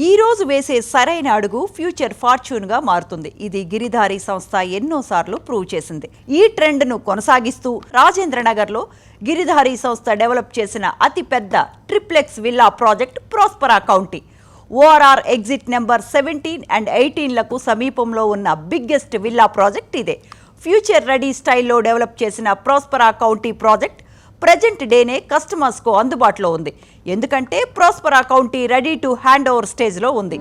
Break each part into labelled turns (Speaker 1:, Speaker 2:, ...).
Speaker 1: ఈ రోజు వేసే సరైన అడుగు ఫ్యూచర్ ఫార్చ్యూన్గా మారుతుంది. ఇది గిరిధారి సంస్థ ఎన్నోసార్లు ప్రూవ్ చేసింది. ఈ ట్రెండ్ను కొనసాగిస్తూ రాజేంద్రనగర్లో గిరిధారి సంస్థ డెవలప్ చేసిన అతిపెద్ద triplex villa project Prospera County. ORR exit number 17 and 18లకు సమీపంలో ఉన్న బిగ్గెస్ట్ విల్లా ప్రాజెక్ట్ ఇదే. ఫ్యూచర్ రెడీ స్టైల్లో డెవలప్ చేసిన ప్రాస్పరా కౌంటీ ప్రాజెక్ట్ ప్రజెంట్ డేనే కస్టమర్స్కు అందుబాటులో ఉంది. ఎందుకంటే ప్రాస్పరా county ready to hand over స్టేజ్లో ఉంది.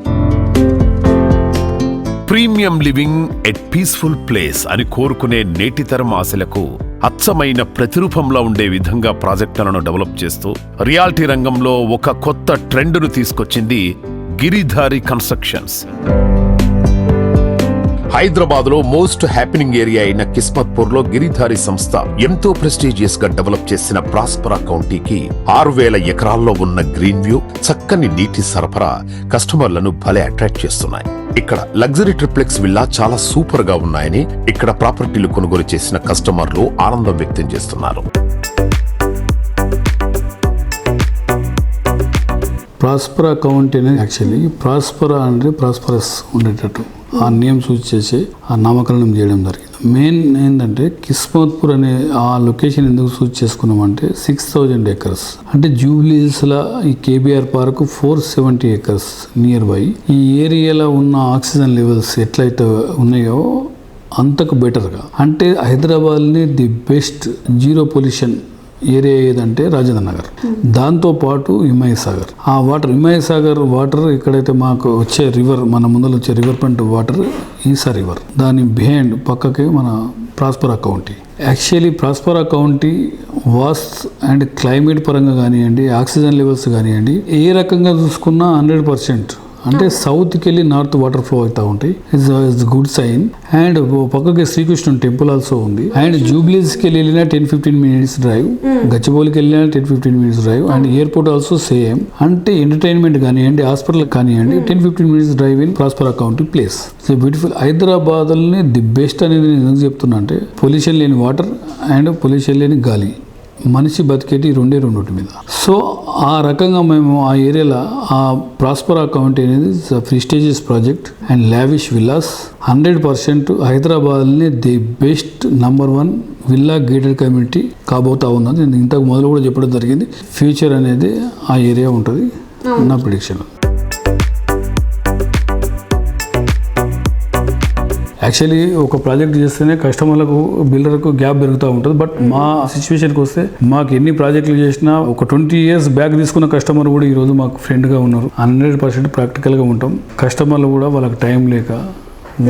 Speaker 2: Premium living at peaceful place అని కోరుకునే నేటితరం ఆశలకు అచ్చమైన ప్రతిరూపంలో ఉండే విధంగా ప్రాజెక్టులను డెవలప్ చేస్తూ రియాలిటీ రంగంలో ఒక కొత్త ట్రెండ్ను తీసుకొచ్చింది గిరిధారి కన్స్ట్రక్షన్స్. హైదరాబాద్ లో మోస్ట్ హ్యాపెనింగ్ ఏరియా అయిన కిస్మత్పూర్ లో గిరిధారి సంస్థ ఎంతో ప్రెస్టీజియస్ గా డెవలప్ చేసిన ప్రాస్పరా కౌంటీకి 6000 ఎకరాల్లో ఉన్న గ్రీన్ వ్యూ, చక్కని నీటి సరఫరా కస్టమర్లను భలే అట్రాక్ట్ చేస్తున్నాయి. ఇక్కడ లగ్జరీ ట్రిప్లెక్స్ విల్లా చాలా సూపర్ గా ఉన్నాయని ఇక్కడ ప్రాపర్టీలు కొనుగోలు చేసిన కస్టమర్లు ఆనందం వ్యక్తం చేస్తున్నారు.
Speaker 3: ప్రాస్పరా కౌంటీ అనేది యాక్చువల్లీ ప్రాస్పరా అంటే ప్రాస్పరస్ ఉండేటట్టు ఆ నేమ్ సూచి చేసి ఆ నామకరణం చేయడం జరిగింది. మెయిన్ ఏంటంటే కిస్మత్పూర్ అనే ఆ లొకేషన్ ఎందుకు సూచి చేసుకున్నామంటే 6000 ఎకర్స్ అంటే జూబ్లీహిల్స్లో ఈ KBR park 470 acres near by. ఈ ఏరియాలో ఉన్న ఆక్సిజన్ లెవెల్స్ ఎట్లయితే ఉన్నాయో అంతకు బెటర్గా, అంటే హైదరాబాద్ని the best zero pollution area ఏదంటే రాజేంద్ర నగర్, దాంతోపాటు హిమాయత్ సాగర్. ఆ వాటర్ హిమాయత్ సాగర్ వాటర్ ఎక్కడైతే మాకు వచ్చే రివర్, మన ముందర వచ్చే రివర్ ఫ్రంట్ వాటర్ ఈసా రివర్, దాని బిహైండ్ పక్కకే మన ప్రాస్పరా county. Actually ప్రాస్పరా county was and climate పరంగా కానివ్వండి, ఆక్సిజన్ లెవెల్స్ కానివ్వండి, ఏ రకంగా చూసుకున్నా 100% అంటే సౌత్కి వెళ్ళి నార్త్ వాటర్ ఫ్లో అవుతూ ఉంటాయి. It's good sign. అండ్ పక్కకి శ్రీకృష్ణ టెంపుల్ ఆల్సో ఉంది. అండ్ జూబ్లీస్కి వెళ్ళినా 10-15 మినిట్స్ డ్రైవ్, గచ్చిబౌలికి వెళ్ళినా 10-15 minutes drive. And airport also same. అంటే ఎంటర్టైన్మెంట్ కానివ్వండి, హాస్పిటల్ కానివ్వండి, 10-15 minutes drive in Prospera County place. So beautiful. హైదరాబాద్ని ది బెస్ట్ అనేది నేను ఎందుకు చెప్తున్నా అంటే పొల్యూషన్ లేని వాటర్ అండ్ పొల్యూషన్ లేని గాలి, మనిషి బతికేటి రెండే మీద. సో ఆ రకంగా మేము ఆ ఏరియాలో ఆ ప్రాస్పరా కౌంటీ అనేది prestigious project and lavish villas 100% హైదరాబాద్ని the best number 1 villa gated community కాబోతా ఉన్నది. నేను ఇంతకు మొదలు కూడా చెప్పడం జరిగింది. ఫ్యూచర్ అనేది ఆ ఏరియా ఉంటుంది నా ప్రిడిక్షన్. యాక్చువల్లీ ఒక ప్రాజెక్ట్ చేస్తేనే కస్టమర్లకు బిల్డర్కు గ్యాప్ పెరుగుతూ ఉంటుంది. బట్ మా సిచ్యువేషన్కి వస్తే మాకు ఎన్ని ప్రాజెక్టులు చేసినా ఒక 20 years బ్యాక్ తీసుకున్న కస్టమర్ కూడా ఈరోజు మాకు ఫ్రెండ్గా ఉన్నారు. 100% ప్రాక్టికల్గా ఉంటాం. కస్టమర్లు కూడా వాళ్ళకి టైం లేక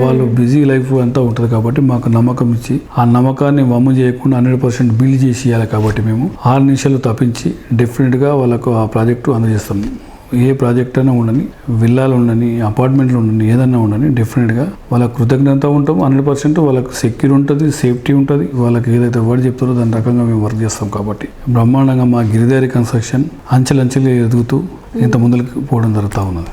Speaker 3: వాళ్ళు బిజీ లైఫ్ అంతా ఉంటుంది కాబట్టి మాకు నమ్మకం ఇచ్చి ఆ నమ్మకాన్ని వమ్ము చేయకుండా 100% బిల్డ్ చేసి ఇవ్వాలి. కాబట్టి మేము 6 నిమిషాలు తప్పించి డెఫినెట్గా వాళ్ళకు ఆ ప్రాజెక్టు అందజేస్తాం. ఏ ప్రాజెక్ట్ అయినా ఉండని, విల్లాలు ఉండని, అపార్ట్మెంట్లు ఉండని, ఏదన్నా ఉండని డెఫినెట్గా వాళ్ళకి కృతజ్ఞత ఉంటాం. 100% వాళ్ళకి సెక్యూర్ ఉంటుంది, సేఫ్టీ ఉంటుంది. వాళ్ళకి ఏదైతే వర్డ్ చెప్తారో దాని రకంగా మేము వర్క్ చేస్తాం. కాబట్టి బ్రహ్మాండంగా మా గిరిధారి కన్స్ట్రక్షన్ అంచెలంచెలు ఎదుగుతూ ఇంత ముందుకు పోవడం జరుగుతూ ఉన్నది.